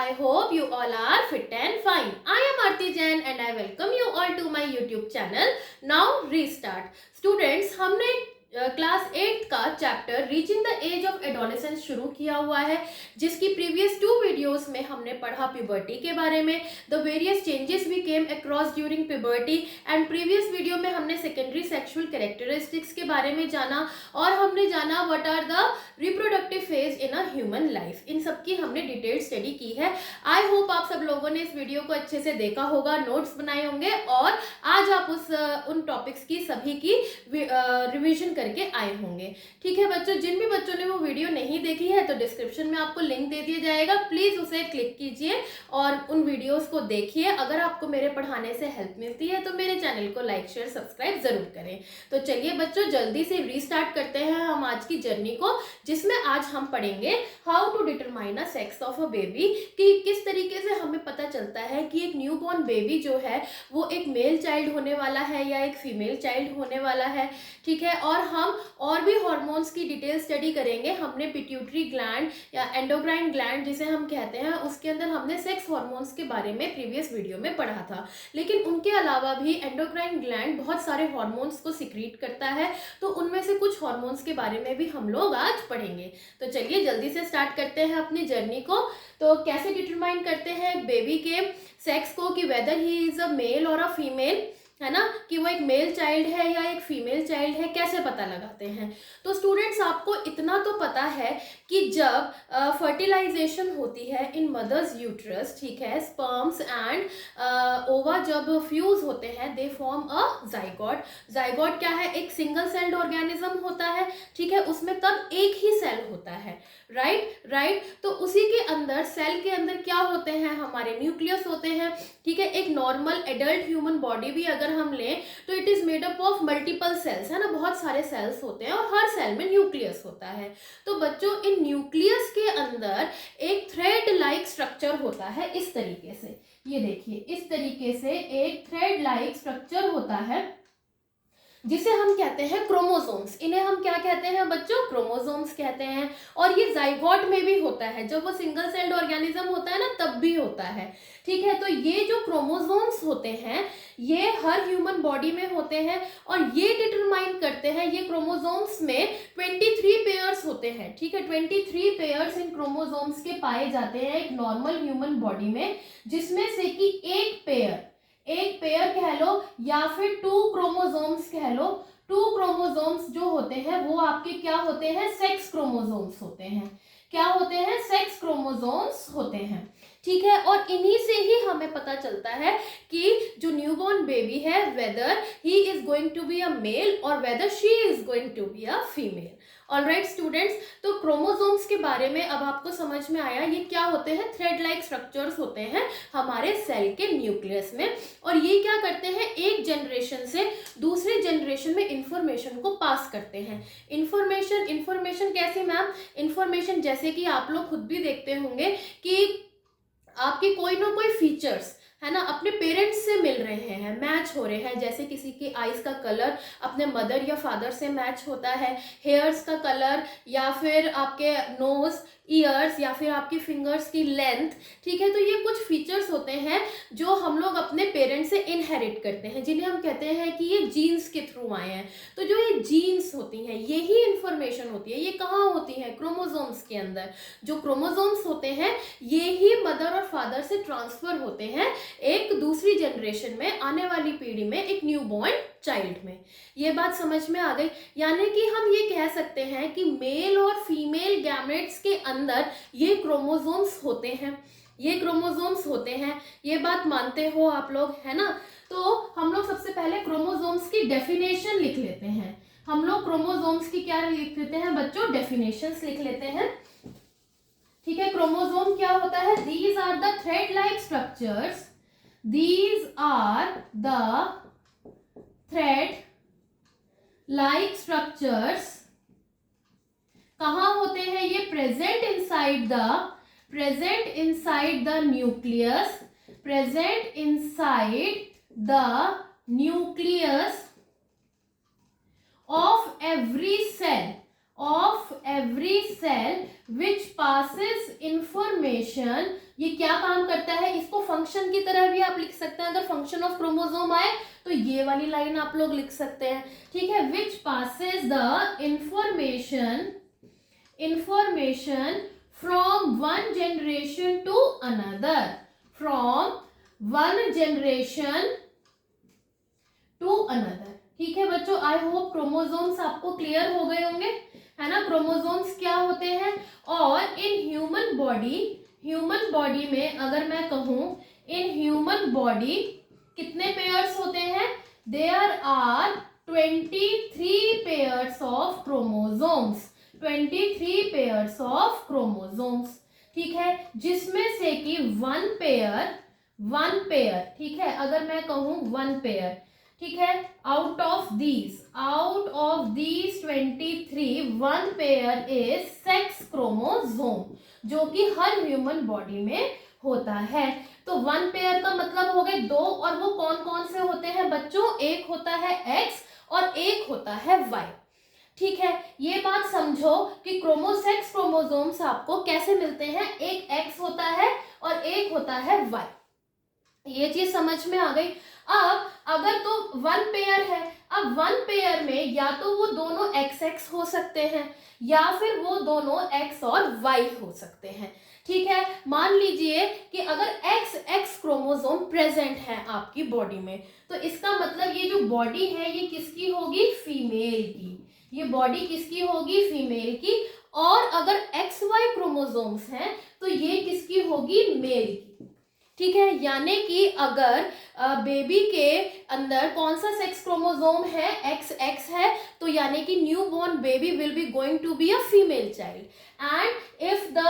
I hope you all are fit and fine. I am Aarti Jain and I welcome you all to my YouTube channel. Now restart. Students, हमने class 8 का chapter reaching the age of adolescence शुरू किया हुआ है, जिसकी previous 2 videos में हमने पढ़ा प्यूबर्टी के बारे में, the various changes we came across during puberty, and previous video में हमने सेकेंडरी सेक्सुअल कैरेक्टरिस्टिक्स के बारे में जाना और हमने जाना what are the reproductive phase in a human life. इन सब की हमने डिटेल स्टडी की है। आई होप आप सब लोगों ने इस वीडियो को अच्छे से देखा होगा, नोट्स बनाए होंगे और आज आप उन टॉपिक्स की सभी की रिविजन करके आए होंगे। ठीक है बच्चों, जिन भी बच्चों ने वो वीडियो नहीं देखी है तो डिस्क्रिप्शन में आपको लिंक दे दिया जाएगा, प्लीज उसे क्लिक कीजिए और उन वीडियोस को देखिए। अगर आपको मेरे पढ़ाने से हेल्प मिलती है तो मेरे चैनल को लाइक शेयर सब्सक्राइब जरूर करें। तो चलिए बच्चों, जल्दी से रीस्टार्ट करते हैं हम आज की जर्नी को, जिसमें आज हम पढ़ेंगे how to determine a sex of a baby, कि किस तरीके से हमें पता चलता है कि एक न्यूबॉर्न बेबी जो है वो एक मेल चाइल्ड होने वाला है या एक फीमेल चाइल्ड होने वाला है। ठीक है, और हम और भी हार्मोन्स की डिटेल स्टडी करेंगे। हमने पिट्यूटरी ग्लैंड या एंडोक्राइन ग्लैंड जिसे हम कहते हैं, उसके अंदर हमने सेक्स हार्मोन्स के बारे में प्रीवियस वीडियो में पढ़ा था, लेकिन उनके अलावा भी एंडोक्राइन ग्लैंड बहुत सारे हार्मोन्स को सिक्रीट करता है, तो उनमें से कुछ हार्मोन्स के बारे में भी हम लोग आज पढ़ेंगे। तो चलिए जल्दी से स्टार्ट करते हैं अपनी जर्नी को। तो कैसे डिटरमाइन करते हैं बेबी के सेक्स को, कि whether he is a male और अ फीमेल, है ना, कि वो एक मेल चाइल्ड है या एक फीमेल चाइल्ड है, कैसे पता लगाते हैं। तो स्टूडेंट्स, आपको इतना तो पता है कि जब फर्टिलाइजेशन होती है इन मदर्स यूट्रस, ठीक है, स्पर्म्स एंड ओवा जब फ्यूज होते हैं, they form a zygote. Zygote क्या है? एक सिंगल सेल्ड ऑर्गेनिज्म होता है, ठीक है, उसमें तब एक ही सेल होता है, राइट। तो उसी के अंदर, सेल के अंदर क्या होते हैं? हमारे न्यूक्लियस होते हैं, ठीक है। एक नॉर्मल एडल्ट ह्यूमन बॉडी भी अगर हम लें तो it is made up of multiple cells, है ना, बहुत सारे सेल्स होते हैं और हर सेल में न्यूक्लियस होता है। तो बच्चों, इन न्यूक्लियस के अंदर एक थ्रेड लाइक स्ट्रक्चर होता है, इस तरीके से, ये देखिए, इस तरीके से एक थ्रेड लाइक स्ट्रक्चर होता है जिसे हम कहते हैं क्रोमोसोम्स। इन्हें हम क्या कहते हैं बच्चों? क्रोमोसोम्स कहते हैं। और ये जाइगोट में भी होता है, जब वो सिंगल सेल्ड ऑर्गेनिज्म होता है ना, तब भी होता है, ठीक है। तो ये जो क्रोमोसोम्स होते हैं ये हर ह्यूमन बॉडी में होते हैं और ये डिटरमाइन करते हैं, ये क्रोमोसोम्स में 23 पेयर्स होते हैं, ठीक है, 23 पेयर्स इन क्रोमोसोम्स के पाए जाते हैं एक नॉर्मल ह्यूमन बॉडी में, जिसमें से कि एक पेयर कह लो या फिर 2 क्रोमोसोम्स कह लो। 2 क्रोमोसोम्स जो होते हैं वो आपके क्या होते हैं? सेक्स क्रोमोसोम्स होते हैं। क्या होते हैं? सेक्स क्रोमोसोम्स होते हैं, ठीक है। और इन्हीं से ही हमें पता चलता है कि जो न्यूबॉर्न बेबी है, whether he is going to be a male और whether she is going to be a female. Alright students, तो क्रोमोसोम्स के बारे में अब आपको समझ में आया, ये क्या होते हैं? थ्रेड लाइक स्ट्रक्चर्स होते हैं हमारे सेल के न्यूक्लियस में, और ये क्या करते हैं? एक जनरेशन से दूसरे जनरेशन में इंफॉर्मेशन को पास करते हैं। इंफॉर्मेशन कैसे मैम? इंफॉर्मेशन जैसे कि आप लोग खुद भी देखते होंगे कि आपके कोई ना कोई फीचर्स, है ना, अपने पेरेंट्स से मिल रहे हैं, मैच हो रहे हैं। जैसे किसी की आईज का कलर अपने मदर या फादर से मैच होता है, हेयर्स का कलर, या फिर आपके नोज, ईयर्स, या फिर आपकी फिंगर्स की लेंथ, ठीक है। तो ये कुछ फीचर्स होते हैं जो हम लोग अपने पेरेंट्स से इनहेरिट करते हैं, जिन्हें हम कहते हैं कि ये जीन्स के थ्रू आए हैं। तो जो ये जीन्स होती हैं, यही इंफॉर्मेशन होती है, ये कहाँ होती है? क्रोमोसोम्स के अंदर। जो क्रोमोसोम्स होते हैं ये ही मदर और फादर से ट्रांसफर होते हैं एक दूसरी जनरेशन में, आने वाली पीढ़ी में, एक न्यूबॉर्न चाइल्ड में। ये बात समझ में आ गई? यानी कि हम ये कह सकते हैं कि मेल और फीमेल गैमेट्स के अंदर ये क्रोमोसोम्स होते हैं, ये क्रोमोसोम्स होते हैं। ये बात मानते हो आप लोग, है ना? तो हम लोग सबसे पहले क्रोमोसोम्स की डेफिनेशन लिख लेते हैं। हम लोग क्रोमोसोम्स की क्या लिख लेते हैं बच्चों? डेफिनेशंस लिख लेते हैं, ठीक है। क्रोमोसोम क्या होता है? These are the thread like structures, these are the thread like structures। कहाँ होते हैं ये? present inside the nucleus, present inside the nucleus of every cell which passes information ये क्या काम करता है, इसको फंक्शन की तरह भी आप लिख सकते हैं। अगर फंक्शन ऑफ क्रोमोसोम आए तो ये वाली लाइन आप लोग लिख सकते हैं, ठीक है। Which passes the information from one generation to another, from one generation to another, ठीक है बच्चों। आई होप क्रोमोसोम्स आपको क्लियर हो गए होंगे, है ना। क्रोमोसोम्स क्या होते हैं, और इन ह्यूमन बॉडी में अगर मैं कहूं, इन ह्यूमन बॉडी कितने पेयर्स होते हैं, there are 23 pairs of chromosomes, 23 pairs of chromosomes, ठीक है। जिसमें से कि वन पेयर, ठीक है, अगर मैं कहूं वन पेयर, ठीक है, out of these 23 one pair is sex chromosome, जो कि हर ह्यूमन बॉडी में होता है। तो वन पेयर का मतलब हो गए दो, और वो कौन कौन से होते हैं बच्चों, एक होता है एक्स और एक होता है वाई, ठीक है। ये बात समझो कि सेक्स क्रोमोसोम्स आपको कैसे मिलते हैं, एक एक्स होता है और एक होता है वाई, ये चीज समझ में आ गई। अब अगर तो वन पेयर है, अब वन पेयर में या तो वो दोनों एक्स हो सकते हैं या फिर वो दोनों एक्स और वाई हो सकते हैं, ठीक है। मान लीजिए कि अगर एक्स क्रोमोसोम प्रेजेंट है आपकी बॉडी में, तो इसका मतलब ये जो बॉडी है ये किसकी होगी, फीमेल की, ये बॉडी किसकी होगी, फीमेल की। और अगर एक्स वाई क्रोमोसोम्स हैं तो ये किसकी होगी, मेल की, ठीक है। यानी कि अगर बेबी के अंदर कौन सा सेक्स क्रोमोसोम है, एक्स है, तो यानी कि new born baby will be going to be a female child, and if the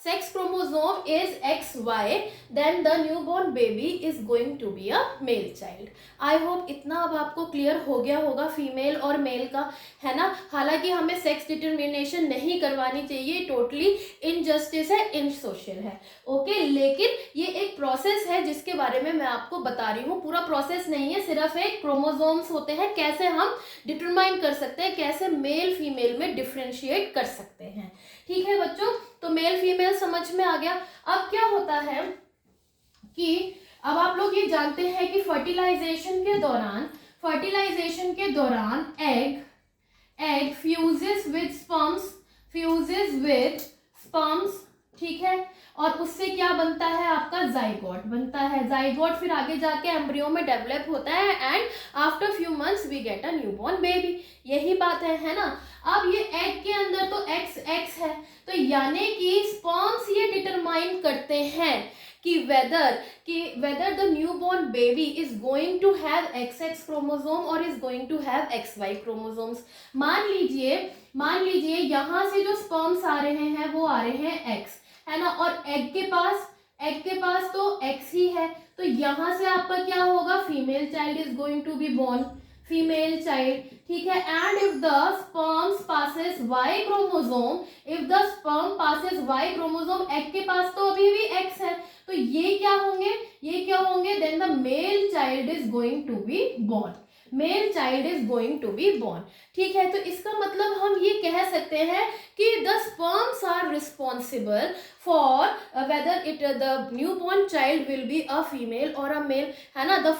sex chromosome is XY, then the newborn baby is going to be a male child. I hope इतना अब आपको clear हो गया होगा female और mail का, है ना। हालांकि हमें सेक्स डिटर्मिनेशन नहीं करवानी चाहिए, टोटली इनजस्टिस है, इनसोशल है, ओके। लेकिन ये एक प्रोसेस है जिसके बारे में मैं आपको बता रही हूँ, पूरा प्रोसेस नहीं है, सिर्फ एक क्रोमोसोम्स होते हैं, कैसे हम डिटरमाइन कर सकते हैं, कैसे मेल फीमेल में डिफ्रेंशिएट कर सकते हैं, ठीक है बच्चों। तो मेल फीमेल समझ में आ गया। अब क्या होता है कि अब आप लोग ये जानते हैं कि फर्टिलाइजेशन के दौरान एग फ्यूजेस विद स्पर्म्स, ठीक है, और उससे क्या बनता है, आपका जाइगोट बनता है। जाइगोट फिर आगे जाके एम्ब्रियो में डेवलप होता है, and after few months we get a newborn baby, यही बात है ना। अब ये एग के अंदर तो एक्स है, तो यानी कि स्पर्म्स ये डिटरमाइन करते हैं कि whether the newborn baby is going to have XX chromosome और is going to have XY chromosomes. मान लीजिए यहाँ से जो स्पर्म्स आ रहे हैं वो आ रहे हैं एक्स, है ना, और एग के पास तो एक्स ही है, तो यहाँ से आपका क्या होगा, female child is going to be born, female child, ठीक है। And if the sperm passes Y chromosome, egg के पास तो अभी भी एक्स है, तो ये क्या होंगे, then the male child is going to be born, ठीक है। तो इसका मतलब हम ये कह सकते हैं कि the sperms are responsible for whether the newborn child will be a female और अ मेल, है ना। The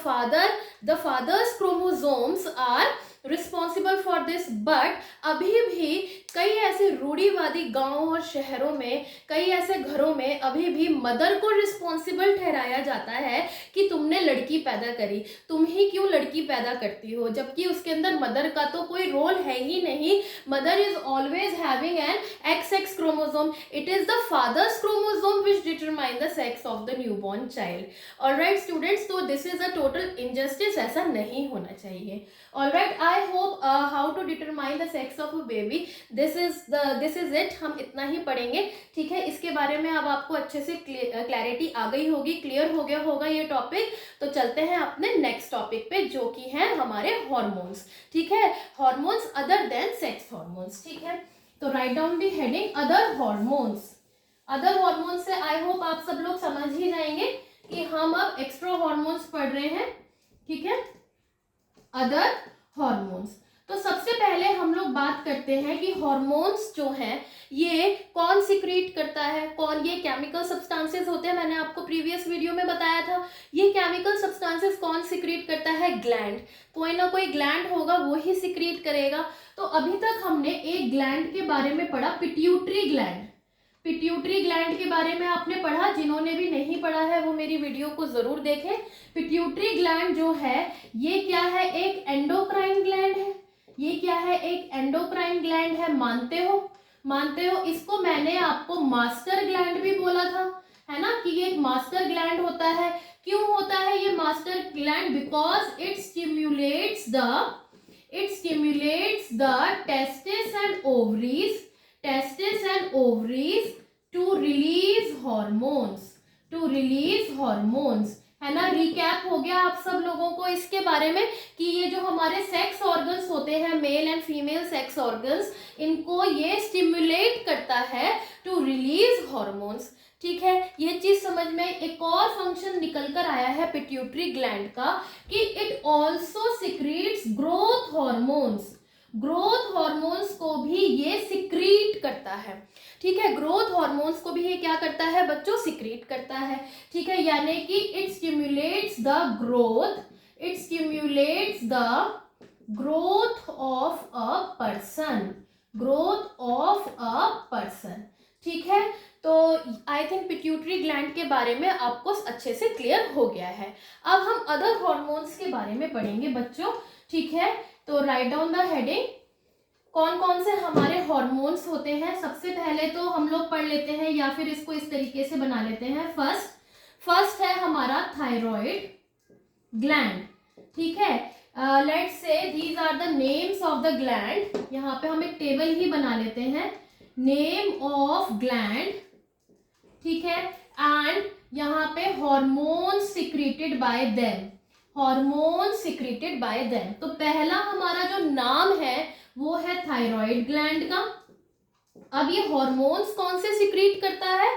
father's chromosomes are responsible for this, but अभी भी कई ऐसे रूढ़िवादी गांवों और शहरों में, कई ऐसे घरों में अभी भी मदर को रिस्पॉन्सिबल ठहराया जाता है कि तुमने लड़की पैदा करी, तुम ही क्यों लड़की पैदा करती हो, जबकि उसके अंदर मदर का तो कोई रोल है ही नहीं। Mother is always having an XX chromosome, it is the father's chromosome which determine the sex of the newborn child. Alright students, तो this is a total injustice, ऐसा नहीं होना चाहिए। Alright, I hope how to determine the sex of a baby, this is it, हम इतना ही पढ़ेंगे, ठीक है। इसके बारे में अब आपको अच्छे से क्लैरिटी आ गई होगी, क्लियर हो गया होगा ये टॉपिक। तो चलते हैं अपने नेक्स्ट टॉपिक पे, जो कि है हमारे हॉर्मोन्स, ठीक है। Hormones other than sex hormones, ठीक है। तो write down the heading other hormones से आई होप आप सब लोग समझ ही जाएंगे कि हम अब एक्स्ट्रा हॉर्मोन्स पढ़ रहे हैं, ठीक है, अदर हॉर्मोन्स। तो सबसे पहले हम लोग बात करते हैं कि हॉर्मोन्स जो हैं ये कौन सिक्रीट करता करता है? कौन ये केमिकल सब्सटेंसेस होते हैं, मैंने आपको प्रीवियस वीडियो में बताया था। ये केमिकल सब्सटेंसेस कौन सिक्रीट करता है? ग्लैंड। कोई ना कोई ग्लैंड होगा, वो ही सिक्रीट करेगा। तो अभी तक हमने एक ग्लैंड के बारे में पढ़ा, पिट्यूटरी ग्लैंड। पिट्यूटरी ग्लैंड के बारे में आपने पढ़ा। जिन्होंने भी नहीं पढ़ा है वो मेरी वीडियो को जरूर देखें। पिट्यूटरी ग्लैंड जो है ये क्या है? एक एंडोक्राइन ग्लैंड है। ये क्या है? एक एंडोक्राइन ग्लैंड है। मानते हो? मानते हो? इसको मैंने आपको मास्टर ग्लैंड भी बोला था, है ना, कि ये एक मास्टर ग्लैंड होता है। क्यों होता है ये master gland? Because it stimulates the testis and ovaries to release hormones, है ना। रिकैप हो गया आप सब लोगों को इसके बारे में कि ये जो हमारे सेक्स ऑर्गन्स होते हैं, male and female sex organs, इनको ये स्टिमुलेट करता है टू रिलीज हॉर्मोन्स। ठीक है, ये चीज समझ में। एक और फंक्शन निकल कर आया है पिट्यूटरी ग्लैंड का कि it also secretes growth hormones को भी ये सिक्रीट करता है। ठीक है, ग्रोथ हॉर्मोन्स को भी ये क्या करता है बच्चों? सिक्रीट करता है। ठीक है, यानी कि it stimulates the growth of a person. ठीक है, तो आई थिंक पिट्यूटरी ग्लैंड के बारे में आपको अच्छे से क्लियर हो गया है। अब हम अदर हॉर्मोन्स के बारे में पढ़ेंगे बच्चों। ठीक है, तो राइट डाउन द हेडिंग। कौन कौन से हमारे हॉर्मोन्स होते हैं? सबसे पहले तो हम लोग पढ़ लेते हैं, या फिर इसको इस तरीके से बना लेते हैं। फर्स्ट है हमारा थायराइड ग्लैंड। ठीक है, let's say these are the names of the gland. यहाँ पे हम एक टेबल ही बना लेते हैं, नेम ऑफ ग्लैंड। ठीक है, एंड यहाँ पे हॉर्मोन्स सिक्रीटेड बाय देम। तो पहला हमारा जो नाम है वो है थायराइड ग्लैंड का। अब ये हॉर्मोन्स कौन से सिक्रीट करता है?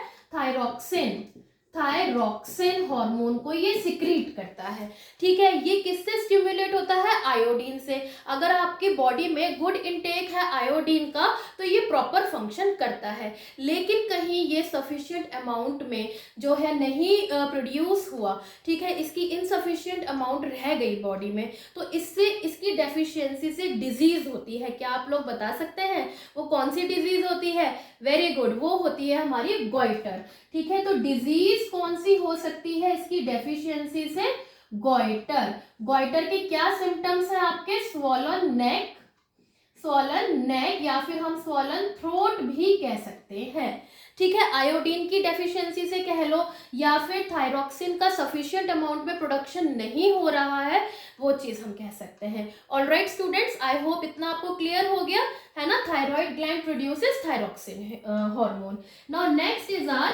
थायरॉक्सिन हार्मोन को ये सिक्रीट करता है। ठीक है, ये किससे स्टिमुलेट होता है? आयोडीन से। अगर आपकी बॉडी में गुड इनटेक है आयोडीन का तो ये प्रॉपर फंक्शन करता है। लेकिन कहीं ये सफिशिएंट अमाउंट में जो है नहीं प्रोड्यूस हुआ, ठीक है, इसकी इनसफिशिएंट अमाउंट रह गई बॉडी में, तो इससे इसकी डेफिशिएंसी से डिजीज होती है। क्या आप लोग बता सकते हैं वो कौन सी डिजीज होती है? वेरी गुड, वो होती है हमारी गॉइटर। ठीक है, तो डिजीज कौन सी हो सकती है इसकी डेफिशिएंसी से? गॉइटर के क्या सिम्टम्स हैं आपके? स्वॉलन नेक या फिर हम स्वॉलन थ्रोट भी कह सकते हैं। ठीक है, आयोडीन की डेफिशिएंसी से कह लो, या फिर थायरॉक्सिन का सफिशिएंट अमाउंट में प्रोडक्शन नहीं हो रहा है, वो चीज हम कह सकते हैं। ऑलराइट स्टूडेंट्स, आई होप इतना आपको क्लियर हो गया है ना। Thyroid gland produces thyroxine hormone. Now next is our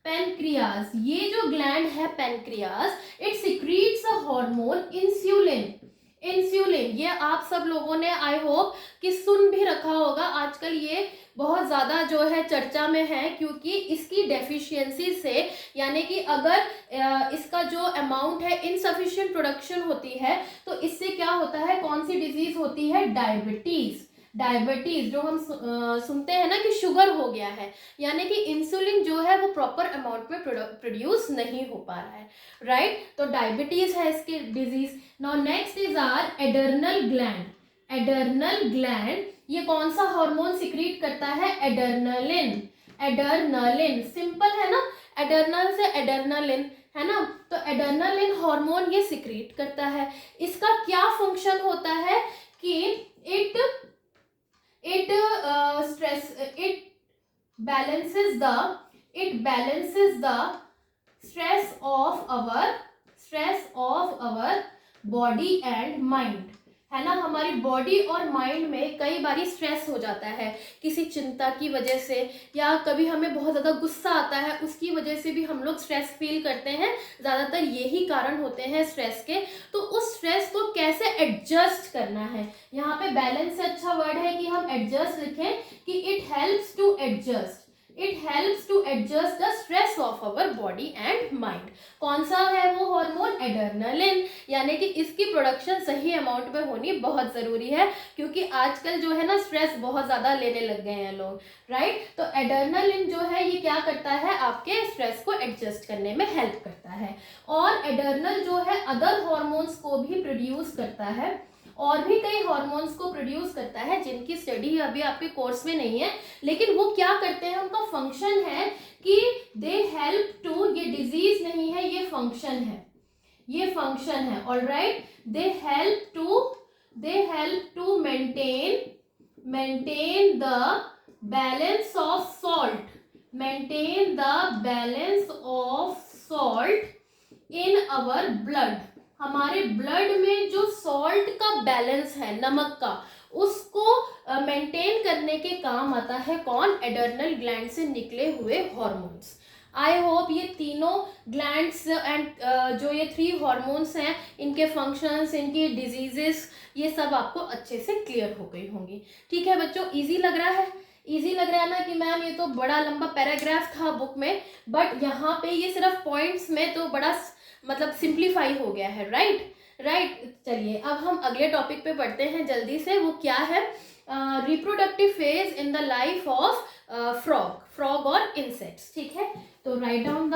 pancreas. ये जो ग्लैंड है pancreas, it secretes a hormone insulin. ये आप सब लोगों ने आई होप कि सुन भी रखा होगा। आजकल ये बहुत ज़्यादा जो है चर्चा में है, क्योंकि इसकी डेफिशिएंसी से, यानी कि अगर इसका जो अमाउंट है इनसफिशिएंट प्रोडक्शन होती है तो इससे क्या होता है? कौन सी डिजीज होती है? डायबिटीज। जो हम सुनते हैं ना कि शुगर हो गया है, यानी कि इंसुलिन जो है वो प्रॉपर अमाउंट में प्रोड्यूस नहीं हो पा रहा है। राइट, तो डायबिटीज है इसकी disease. Now next is our adrenal gland. ये कौन सा हार्मोन सिक्रीट करता है? एडर्नलिन। सिंपल है ना, एडर्नल से एडर्नलिन, है ना। तो एडर्नलिन हार्मोन ये सिक्रीट करता है। इसका क्या फंक्शन होता है कि it balances the stress of our body and mind, है ना। हमारी बॉडी और माइंड में कई बारी स्ट्रेस हो जाता है किसी चिंता की वजह से, या कभी हमें बहुत ज़्यादा गुस्सा आता है, उसकी वजह से भी हम लोग स्ट्रेस फील करते हैं। ज़्यादातर यही कारण होते हैं स्ट्रेस के। तो उस स्ट्रेस को कैसे एडजस्ट करना है? यहाँ पे बैलेंस से अच्छा वर्ड है कि हम एडजस्ट लिखें कि it helps helps to adjust the stress of our body and mind. कौन सा है वो हार्मोन? एड्रेनलिन। यानी कि इसकी प्रोडक्शन सही अमाउंट में होनी बहुत ज़रूरी है, क्योंकि आजकल जो है ना स्ट्रेस बहुत ज़्यादा लेने लग गए हैं लोग, राइट। तो एड्रेनलिन जो है ये क्या करता है, आपके स्ट्रेस को एडजस्ट करने में हेल्प करता है। और एड्रेनल जो है अदर हॉर्मोन्स को भी प्रोड्यूस करता है, और भी कई हॉर्मोन्स को प्रोड्यूस करता है जिनकी स्टडी अभी आपके कोर्स में नहीं है, लेकिन वो क्या करते हैं, उनका फंक्शन है कि दे हेल्प टू, ये डिजीज नहीं है, ये फंक्शन है, ये फंक्शन है, alright. They help to maintain the balance of salt in our blood. हमारे ब्लड में जो सॉल्ट का बैलेंस है, नमक का, उसको मेंटेन करने के काम आता है कौन? एड्रेनल ग्लैंड से निकले हुए हॉर्मोन्स। आई होप ये तीनों ग्लैंड्स एंड जो ये 3 हॉर्मोन्स हैं, इनके फंक्शंस, इनकी डिजीजेस, ये सब आपको अच्छे से क्लियर हो गई होंगी। ठीक है बच्चों, इजी लग रहा है? इजी लग रहा है ना कि मैम ये तो बड़ा लंबा पैराग्राफ था बुक में, बट यहाँ पे ये सिर्फ पॉइंट्स में तो बड़ा मतलब सिंप्लीफाई हो गया है, राइट। चलिए अब हम अगले टॉपिक पे पढ़ते हैं जल्दी से। वो क्या है? Reproductive phase in the life of frog और इंसेक्ट्स। ठीक है, तो write down the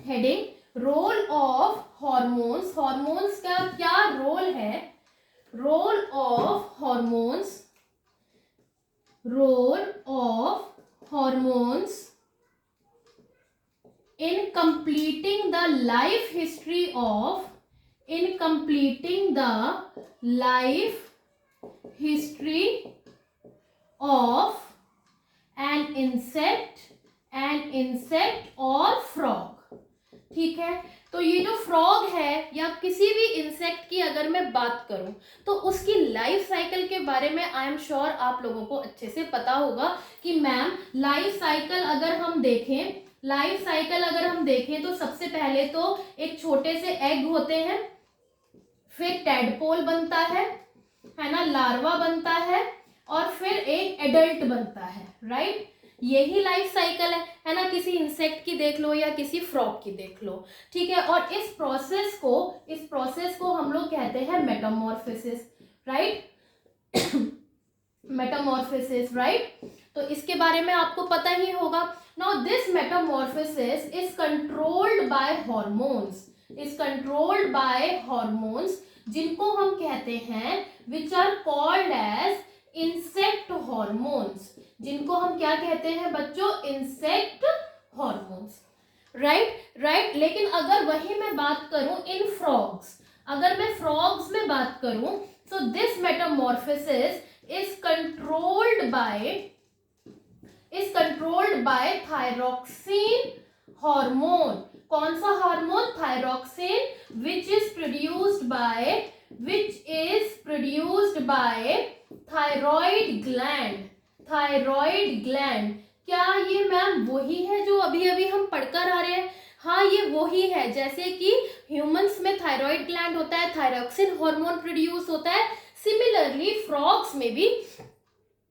heading, role of hormones. Hormones का क्या रोल है? Role of hormones in completing the life history of an insect or frog। ठीक है, तो ये जो फ्रॉग है या किसी भी इंसेक्ट की अगर मैं बात करूं तो उसकी लाइफ साइकिल के बारे में आई एम श्योर आप लोगों को अच्छे से पता होगा कि मैम लाइफ साइकिल अगर हम देखें तो सबसे पहले तो एक छोटे से एग होते हैं, फिर टैडपोल बनता है ना, लार्वा बनता है, और फिर एक एडल्ट बनता है, राइट। यही लाइफ साइकिल है ना, किसी इंसेक्ट की देख लो या किसी फ्रॉग की देख लो। ठीक है, और इस प्रोसेस को हम लोग कहते हैं मेटामॉर्फोसिस, राइट। तो इसके बारे में आपको पता ही होगा। Now this metamorphosis is controlled by hormones, जिनको हम कहते हैं which are called as insect hormones, जिनको हम क्या कहते हैं बच्चों? Insect hormones, right. लेकिन अगर वही मैं बात करूं इन फ्रॉग्स, अगर मैं फ्रॉग्स में बात करूं, so this metamorphosis is controlled bye thyroxine hormone. कौन सा hormone? Thyroxine, which is produced by thyroid gland. क्या ये मैम वही है जो अभी अभी हम पढ़कर आ रहे हैं? हाँ, ये वही है। जैसे कि ह्यूमंस में थायराइड ग्लैंड होता है, थायरॉक्सिन हार्मोन प्रोड्यूस होता है, सिमिलरली फ्रॉग्स में भी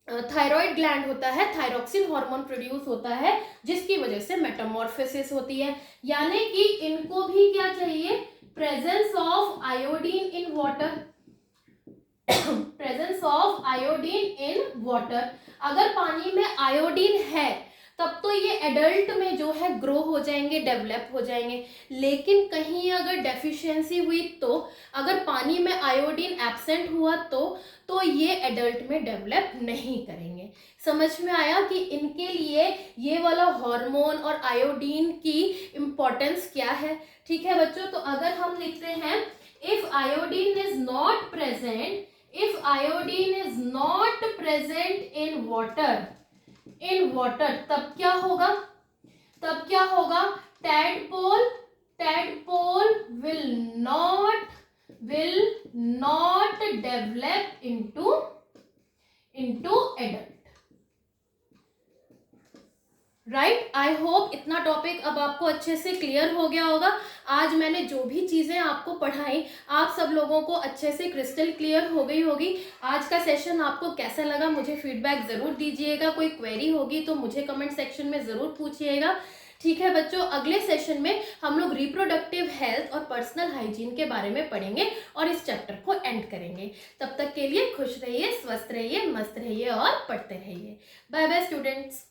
थायराइड ग्लैंड होता है, थायरॉक्सिन हार्मोन प्रोड्यूस होता है, जिसकी वजह से मेटामॉर्फोसिस होती है। यानी कि इनको भी क्या चाहिए? Presence of iodine in water. अगर पानी में आयोडीन है तब तो ये एडल्ट में जो है ग्रो हो जाएंगे, डेवलप हो जाएंगे। लेकिन कहीं अगर डेफिशिएंसी हुई, तो अगर पानी में आयोडीन एब्सेंट हुआ तो ये एडल्ट में डेवलप नहीं करेंगे। समझ में आया कि इनके लिए ये वाला हार्मोन और आयोडीन की इम्पोर्टेंस क्या है? ठीक है बच्चों, तो अगर हम लिखते हैं if iodine is not present in water, तब क्या होगा? tadpole will not develop into adult। Right, I hope इतना टॉपिक अब आपको अच्छे से क्लियर हो गया होगा। आज मैंने जो भी चीज़ें आपको पढ़ाई, आप सब लोगों को अच्छे से क्रिस्टल क्लियर हो गई होगी। आज का सेशन आपको कैसा लगा मुझे फीडबैक ज़रूर दीजिएगा। कोई क्वेरी होगी तो मुझे कमेंट सेक्शन में ज़रूर पूछिएगा। ठीक है बच्चों, अगले सेशन में हम लोग रिप्रोडक्टिव हेल्थ और पर्सनल हाइजीन के बारे में पढ़ेंगे और इस चैप्टर को एंड करेंगे। तब तक के लिए खुश रहिए, स्वस्थ रहिए, मस्त रहिए और पढ़ते रहिए। Bye bye students.